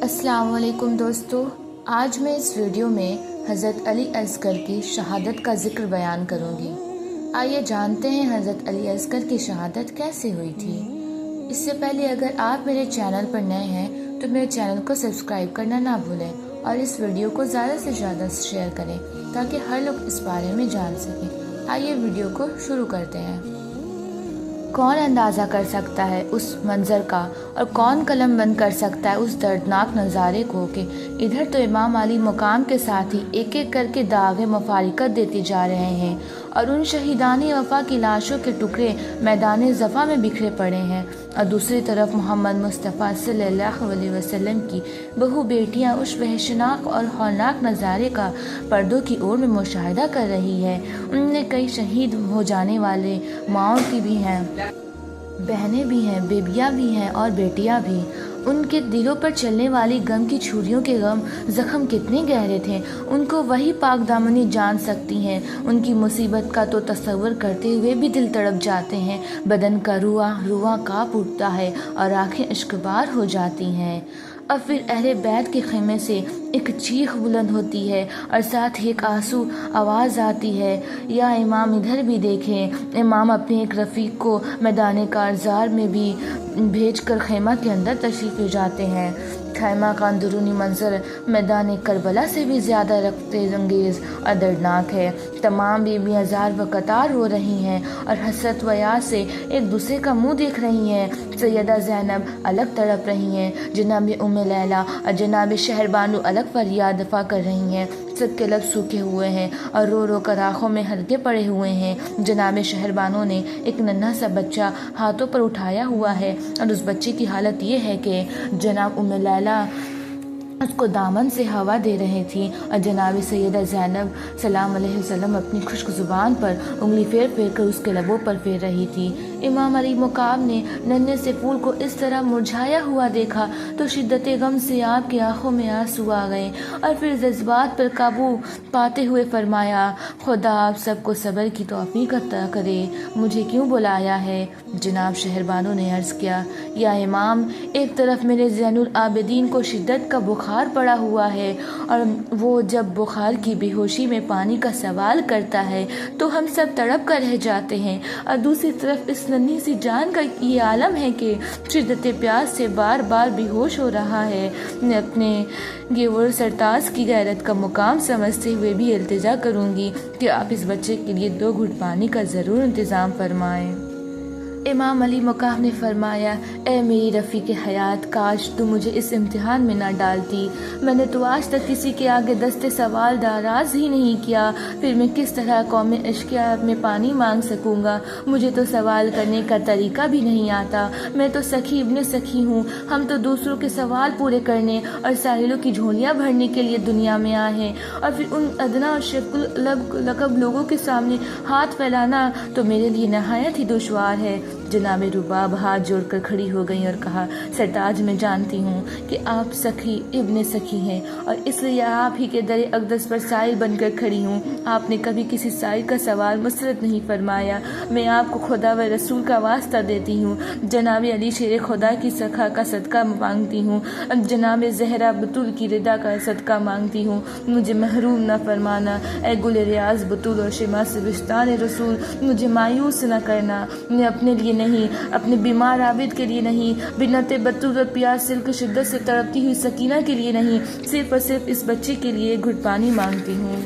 अस्सलाम वालेकुम दोस्तों, आज मैं इस वीडियो में हज़रत अली असगर की शहादत का ज़िक्र बयान करूँगी। आइए जानते हैं हज़रत अली असगर की शहादत कैसे हुई थी। इससे पहले अगर आप मेरे चैनल पर नए हैं तो मेरे चैनल को सब्सक्राइब करना ना भूलें और इस वीडियो को ज़्यादा से ज़्यादा शेयर करें ताकि हर लोग इस बारे में जान सकें। आइए वीडियो को शुरू करते हैं। कौन अंदाज़ा कर सकता है उस मंज़र का और कौन कलम बंद कर सकता है उस दर्दनाक नज़ारे को कि इधर तो इमाम अली मुकाम के साथ ही एक एक करके दागे मुफारिकत देते जा रहे हैं और उन शहीदानी वफ़ा की लाशों के टुकड़े मैदान ज़फ़ा में बिखरे पड़े हैं, और दूसरी तरफ मोहम्मद मुस्तफ़ा सल्लल्लाहु अलैहि वसल्लम की बहू बेटियां उस वहशनाक और हौलनाक नज़ारे का पर्दों की ओर में मुशाहिदा कर रही है। उनमें कई शहीद हो जाने वाले माओं की भी हैं, बहनें भी हैं, बेबियाँ भी हैं और बेटियाँ भी। उनके दिलों पर चलने वाली गम की छुरियों के ज़ख्म कितने गहरे थे, उनको वही पाक दामनी जान सकती हैं। उनकी मुसीबत का तो तस्वर करते हुए भी दिल तड़प जाते हैं, बदन का रुआ काँप उठता है और आंखें इश्कबार हो जाती हैं। अब फिर अहले बैत के खेमे से एक चीख बुलंद होती है और साथ ही एक आंसू आवाज़ आती है, या इमाम इधर भी देखें। इमाम अपने एक रफ़ीक को मैदान कारज़ार में भी भेजकर खेमा के अंदर तशरीफ़ ले जाते हैं। खैमा का अंदरूनी मंजर मैदान करबला से भी ज़्यादा रफ्ते अंगेज़ और दर्दनाक है। तमाम बेबियाँ ज़ार व कतार रो रही हैं और हसरत व याद से एक दूसरे का मुंह देख रही हैं। सैयदा ज़ैनब अलग तड़प रही हैं, जनाब उम्मे लैला और जनाब शहरबानू अलग फरियाद दफा कर रही हैं। सबके लब सूखे हुए हैं और रो रो कर आँखों में हल्के पड़े हुए हैं। जनाब शहरबानू ने एक नन्हा सा बच्चा हाथों पर उठाया हुआ है और उस बच्चे की हालत ये है कि जनाब उम्मे लैला उसको दामन से हवा दे रही थी और जनाब सैयदा ज़ैनब सलाम अलैहि वसल्लम अपनी खुश्क ज़ुबान पर उंगली फेर फेर कर उसके लबों पर फेर रही थी। इमाम अली मुकाम ने नन्हे से फूल को इस तरह मुरझाया हुआ देखा तो शिद्दत गम से आपकी आंखों में आंसू आ गए और फिर जज्बात पर काबू पाते हुए फरमाया, खुदा आप सबको सब्र की तौफीक अता करे, मुझे क्यों बुलाया है। जनाब शहरबानू ने अर्ज़ किया, या इमाम, एक तरफ मेरे ज़ैनुल आबिदीन को शिद्दत का बुखार पड़ा हुआ है और वो जब बुखार की बेहोशी में पानी का सवाल करता है तो हम सब तड़प कर रह जाते हैं, और दूसरी तरफ इस नन्ही सी जान का ये आलम है कि शिद्दत प्यास से बार बार बेहोश हो रहा है। मैं अपने गेवर सरताज की गैरत का मुकाम समझते हुए भी इल्तिजा करूँगी कि आप इस बच्चे के लिए 2 घुट पानी का ज़रूर इंतज़ाम फरमाएँ। इमाम अली मुकाम ने फरमाया, ए मेरी रफ़ीक हयात, काश तू मुझे इस इम्तिहान में ना डालती। मैंने तो आज तक किसी के आगे दस्ते सवाल दाराज ही नहीं किया, फिर मैं किस तरह कौम इश्क़ में पानी मांग सकूँगा। मुझे तो सवाल करने का तरीका भी नहीं आता। मैं तो सखी इब्ने सखी हूँ। हम तो दूसरों के सवाल पूरे करने और साहिलों की झोलियाँ भरने के लिए दुनिया में आए हैं, और फिर उन अदना और शकुल लकब लोगों के सामने हाथ फैलाना तो मेरे लिए नहायत ही दुश्वार है। जनाब रुबाब हाथ जोड़कर खड़ी हो गई और कहा, सरताज, मैं जानती हूँ कि आप सखी इब्ने सखी हैं और इसलिए आप ही के दर अक़दस पर साइल बनकर खड़ी हूँ। आपने कभी किसी साइल का सवाल मुस्तरद नहीं फरमाया। मैं आपको खुदा व रसूल का वास्ता देती हूँ, जनाब अली शेर खुदा की सखा का सदका मांगती हूँ, जनाब ज़हरा बतूल की रिदा का सदका मांगती हूँ। मुझे महरूम न फरमाना, ए गुल रियाज बतूल और शिमास विस्तान रसूल, मुझे मायूस न करना। मैं अपने लिए नहीं, अपने बीमार आबिद के लिए नहीं, बिन्नत बतूल और प्यास सिल की शिद्दत से तड़पती हुई सकीना के लिए नहीं, सिर्फ और सिर्फ इस बच्चे के लिए घुट पानी मांगती हूँ।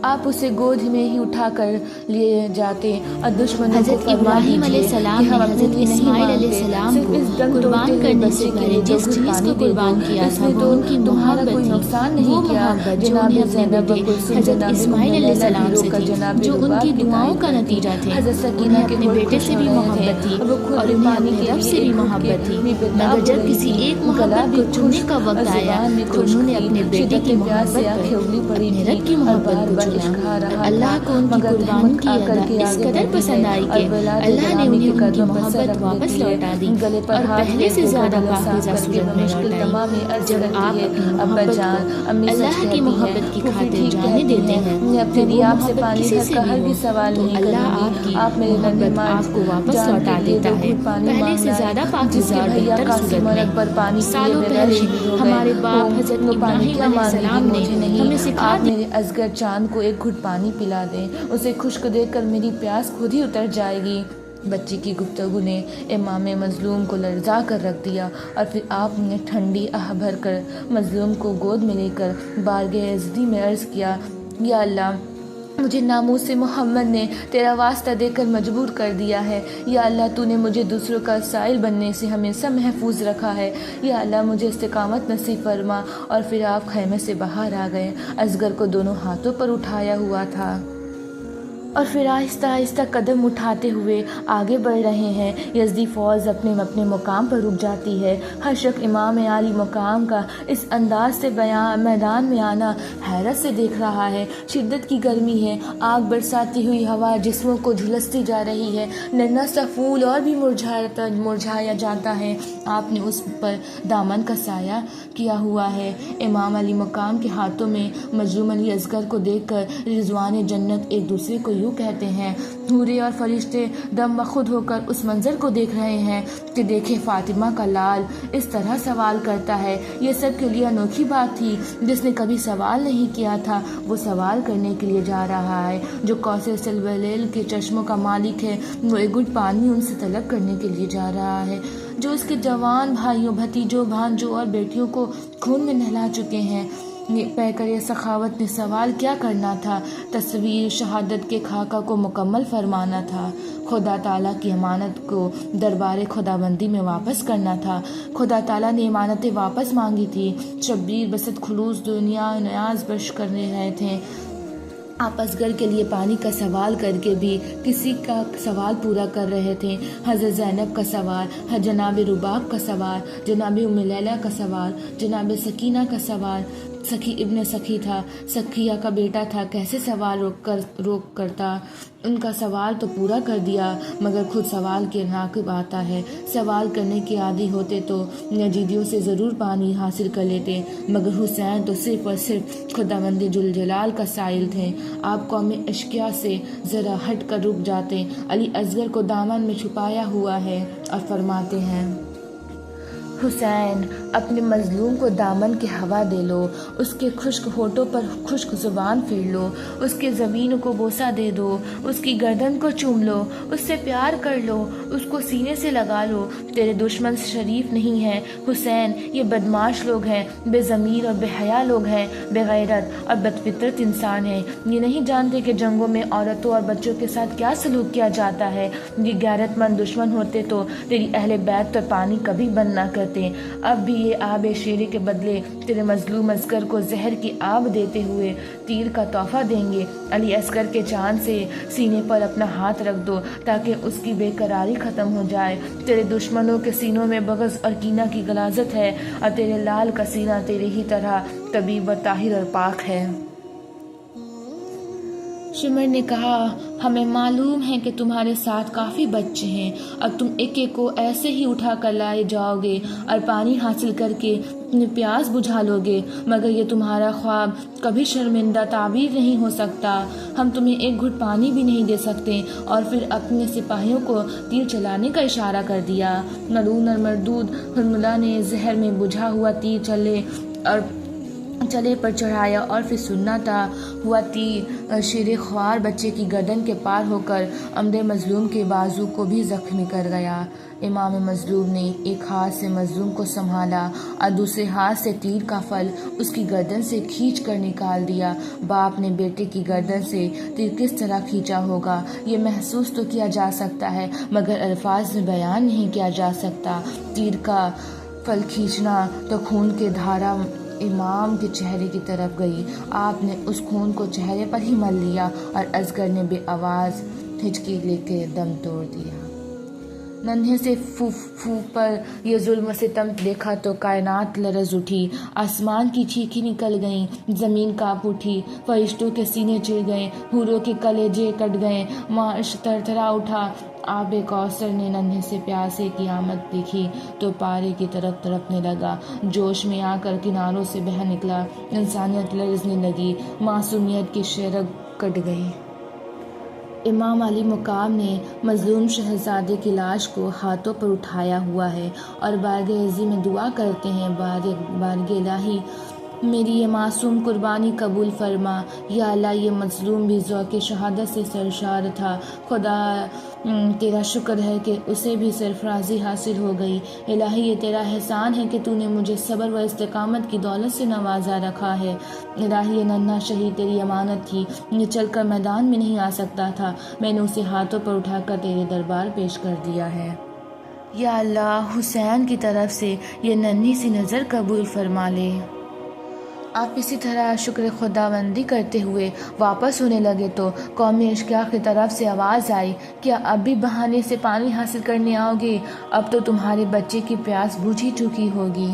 आप उसे गोद में ही उठा कर लिए जाते और दुश्मनों को इब्राहीम अलैहिस्सलाम ने हज़रत इस्माइल अलैहिस्सलाम को कुर्बान करने से पहले जिस चीज़ को कुर्बान किया था वो उनकी मोहब्बत थी। वो मोहब्बत जो उन्हें अपने बेटे हज़रत इस्माइल अलैहिस्सलाम से थी, जो उनकी दुआओं का नतीजा थे। उन्हें अपने बेटे से भी मोहब्बत थी और उन्हें अपने रब से भी मोहब्बत थी, मगर जब किसी एक मोहब्बत को चुनने का वक्त आया तो उन्होंने अपने बेटे की मोहब्बत पर अपने रब की मोहब्बत को सलाम। अल्लाह को उनकी कुर्बानी की अदा इस कदर पसंद आई कि अल्लाह ने उन्हें उनकी मोहब्बत वापस लौटा दी और पहले से ज्यादा पाकीज़ा सूरत में लौटाई। जब आप अपनी मोहब्बत को अल्लाह की मोहब्बत की खातिर जाने देते हैं फिर वो मोहब्बत किसी से भी हो तो अल्लाह आपकी मोहब्बत आपको वापस लौटा देता है पहले से ज्यादा पाकीज़ा और बेहतर सूरत में। सालों पहले हमारे बाप हज़रत इब्राहिम अलैहिस्सलाम ने हमें सिखा दिया मेरे असगर चांद को एक घुट पानी पिला दें, उसे खुश्क देखकर मेरी प्यास खुद ही उतर जाएगी। बच्ची की गुफ्तगू ने इमाम मज़लूम को लर्जा कर रख दिया और फिर आपने ठंडी आह भर कर मज़लूम को गोद में लेकर बारगाह इज़्ज़ती में अर्ज़ किया, या अल्लाह, मुझे नामूस से मोहम्मद ने तेरा वास्ता देकर मजबूर कर दिया है। या अल्लाह, तूने मुझे दूसरों का साइल बनने से हमेशा महफूज रखा है। या अल्लाह, मुझे इस्तिकामत नसीब फरमा। और फिर आप खैमे से बाहर आ गए। असगर को दोनों हाथों पर उठाया हुआ था और फिर आहिस्ता आहिस्ता कदम उठाते हुए आगे बढ़ रहे हैं। यज़दी फ़ौज अपने अपने मुकाम पर रुक जाती है। हर शख्स इमाम आली मुकाम का इस अंदाज से मैदान में आना हैरत से देख रहा है। शिद्दत की गर्मी है, आग बरसाती हुई हवा जिस्मों को झुलसती जा रही है। नन्हा सा फूल और भी मुरझाया जाता है। आपने उस पर दामन का साया किया हुआ है। इमाम अली मुकाम के हाथों में मजलूम अली असगर को देखकर रिजवान जन्नत एक दूसरे को यूँ कहते हैं। हूरे और फरिश्ते दम बखुद होकर उस मंजर को देख रहे हैं कि देखे फातिमा का लाल इस तरह सवाल करता है। ये सब के लिए अनोखी बात थी। जिसने कभी सवाल नहीं किया था वो सवाल करने के लिए जा रहा है। जो कौसर सलवलेल के चश्मों का मालिक है वो एक घुट पानी उनसे तलब करने के लिए जा रहा है। जो उसके जवान भाइयों, भतीजों, भांजों और बेटियों को खून में नहला चुके हैं। पैकर ये सखावत ने सवाल क्या करना था? तस्वीर शहादत के खाका को मुकम्मल फरमाना था। खुदा ताला की अमानत को दरबार खुदाबंदी में वापस करना था। खुदा ताला ने अमानतें वापस मांगी थी। शब्बीर बसत खुलूस दुनिया न्याज बख्श करने रहे थे। आप असगर के लिए पानी का सवाल करके भी किसी का सवाल पूरा कर रहे थे। हज़रत ज़ैनब का सवाल, जनाब रुबाब का सवाल, जनाब उम्मे लैला का सवाल, जनाब सकीना का सवाल। सखी इब्न सखी था, सखिया का बेटा था। कैसे सवाल रोक करता? उनका सवाल तो पूरा कर दिया मगर खुद सवाल के नाकिब आता है। सवाल करने के आदी होते तो यजीदियों से ज़रूर पानी हासिल कर लेते मगर हुसैन तो सिर्फ और सिर्फ खुदावंद जुल जलाल का साइल थे। आप कौम अशकिया से ज़रा हट कर रुक जाते। अली असगर को दामन में छुपाया हुआ है और फरमाते हैं, हुसैन, अपने मजलूम को दामन की हवा दे लो, उसके खुश्क होठों पर खुश्क ज़ुबान फेर लो, उसके ज़मीन को बोसा दे दो, उसकी गर्दन को चूम लो, उससे प्यार कर लो, उसको सीने से लगा लो। तेरे दुश्मन शरीफ नहीं हैं हुसैन, ये बदमाश लोग हैं, बेज़मीर और बेहया लोग हैं, बेगैरत और बदफितरत इंसान हैं। ये नहीं जानते कि जंगों में औरतों और बच्चों के साथ क्या सलूक किया जाता है। ये गैरतमंद दुश्मन होते तो तेरी अहले बैत पर पानी कभी बंद ना करते। अब भी ये आब शेरे के बदले तेरे मजलूम असगर को जहर की आब देते हुए तीर का तोहफा देंगे। अली असगर के चांद से सीने पर अपना हाथ रख दो ताकि उसकी बेकरारी ख़त्म हो जाए। तेरे दुश्मनों के सीनों में बग़ज़ और कीना की गलाजत है और तेरे लाल का सीना तेरे ही तरह तबीब व ताहिर और पाक है। शिमर ने कहा, हमें मालूम है कि तुम्हारे साथ काफ़ी बच्चे हैं और तुम एक एक को ऐसे ही उठा कर लाए जाओगे और पानी हासिल करके अपनी प्यास बुझा लोगे मगर ये तुम्हारा ख्वाब कभी शर्मिंदा ताबीर नहीं हो सकता। हम तुम्हें एक घुट पानी भी नहीं दे सकते। और फिर अपने सिपाहियों को तीर चलाने का इशारा कर दिया। मलून और मरदूद हरमुला ने जहर में बुझा हुआ तीर चले पर चढ़ाया और फिर सुन्नता हुआ तीर शेर ख्वार बच्चे की गर्दन के पार होकर अमदे मजलूम के बाजू को भी जख्मी कर गया। इमाम मजलूम ने एक हाथ से मजलूम को संभाला और दूसरे हाथ से तीर का फल उसकी गर्दन से खींच कर निकाल दिया। बाप ने बेटे की गर्दन से तीर किस तरह खींचा होगा ये महसूस तो किया जा सकता है मगर अल्फाज में बयान नहीं किया जा सकता। तीर का फल खींचना तो खून के धारा इमाम के चेहरे की तरफ गई। आपने उस खून को चेहरे पर ही मल लिया और असगर ने बेआवाज़ हिचकी लेकर दम तोड़ दिया। नन्हे से फूफू पर ये जुल्म सितम देखा तो कायनात लरज उठी, आसमान की चीखें निकल गईं, ज़मीन काँप उठी, फरिश्तों के सीने चिढ़ गए, हूरों के कलेजे कट गए, मार्श थरथरा उठा। आबे कौसर ने नन्हे से प्यासे की आमद देखी तो पारे की तरफ तड़पने लगा, जोश में आकर किनारों से बह निकला, इंसानियत लरजने लगी, मासूमियत की शरग कट गई। इमाम अली मुकाम ने मजलूम शहजादे की लाश को हाथों पर उठाया हुआ है और बारगाह अज़ी में दुआ करते हैं, बारगाह इलाही मेरी ये मासूम कुर्बानी कबूल फरमा। या अल्लाह, ये मजलूम भी ज़ौक़ शहादत से सरशार था। खुदा तेरा शुक्र है कि उसे भी सरफराजी हासिल हो गई। इलाही, ये तेरा एहसान है कि तूने मुझे सब्र व इस्तिकामत की दौलत से नवाजा रखा है। इलाही, ये नन्हा शहीद तेरी अमानत थी, ये चलकर मैदान में नहीं आ सकता था, मैंने उसे हाथों पर उठाकर तेरे दरबार पेश कर दिया है। या अल्लाह, हुसैन की तरफ से ये नन्ही सी नज़र कबूल फरमा ले। आप इसी तरह शुक्र खुदाबंदी करते हुए वापस होने लगे तो कौमी अशकिया की तरफ से आवाज़ आई, क्या अब भी बहाने से पानी हासिल करने आओगे? अब तो तुम्हारे बच्चे की प्यास बुझ ही चुकी होगी।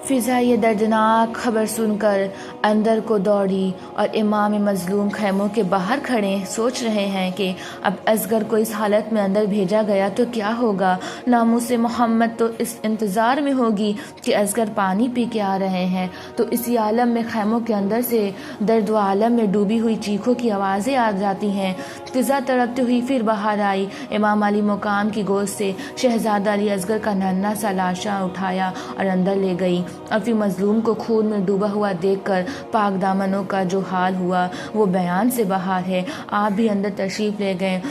फ़िज़ा ये दर्दनाक खबर सुनकर अंदर को दौड़ी और इमाम मज़लूम खैमों के बाहर खड़े सोच रहे हैं कि अब असगर को इस हालत में अंदर भेजा गया तो क्या होगा। नामूसे मोहम्मद तो इस इंतज़ार में होगी कि असगर पानी पी के आ रहे हैं, तो इसी आलम में खैमों के अंदर से दर्द व आलम में डूबी हुई चीखों की आवाज़ें आ जाती हैं। फ़िज़ा तड़पती हुई फिर बाहर आई, इमाम अली मुकाम की गोद से शहज़ादा अली असगर का नन्हा सा लाशा उठाया और अंदर ले गई। और फिर मजलूम को खून में डूबा हुआ देखकर पाक दामनों का जो हाल हुआ वो बयान से बाहर है। आप भी अंदर तशरीफ़ ले गए।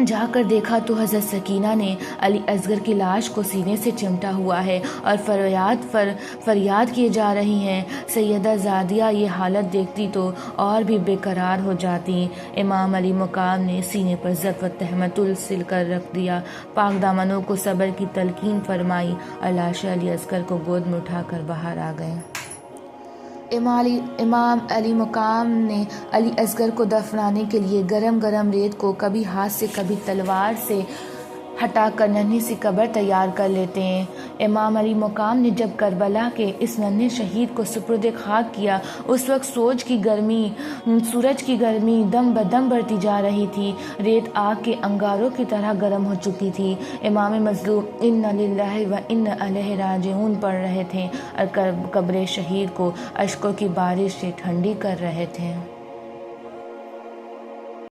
जाकर देखा तो हज़रत सकीना ने अली असगर की लाश को सीने से चिमटा हुआ है और फरियाद किए जा रही हैं। सैयदा ज़ादिया ये हालत देखती तो और भी बेकरार हो जाती। इमाम अली मुकाम ने सीने पर ज़फ़ व तहमतुल सिल कर रख दिया, पाक दामनों को सब्र की तलकीन फरमाई और लाश अली असगर को गोद में उठाकर बाहर आ गए। इमाम अली मुकाम ने अली असगर को दफनाने के लिए गरम गरम रेत को कभी हाथ से कभी तलवार से हटाकर नन्ही सी कब्र तैयार कर लेते हैं। इमाम अली मुकाम ने जब करबला के इस नन्हे शहीद को सुपुर्द खाक किया, उस वक्त सूरज की गर्मी दम बदम बढ़ती जा रही थी। रेत आग के अंगारों की तरह गर्म हो चुकी थी। इमाम मजलूम इन्ना लिल्लाहि व इन्ना इलैहि राजिऊन पढ़ रहे थे और कब्र शहीद को अश्कों की बारिश से ठंडी कर रहे थे।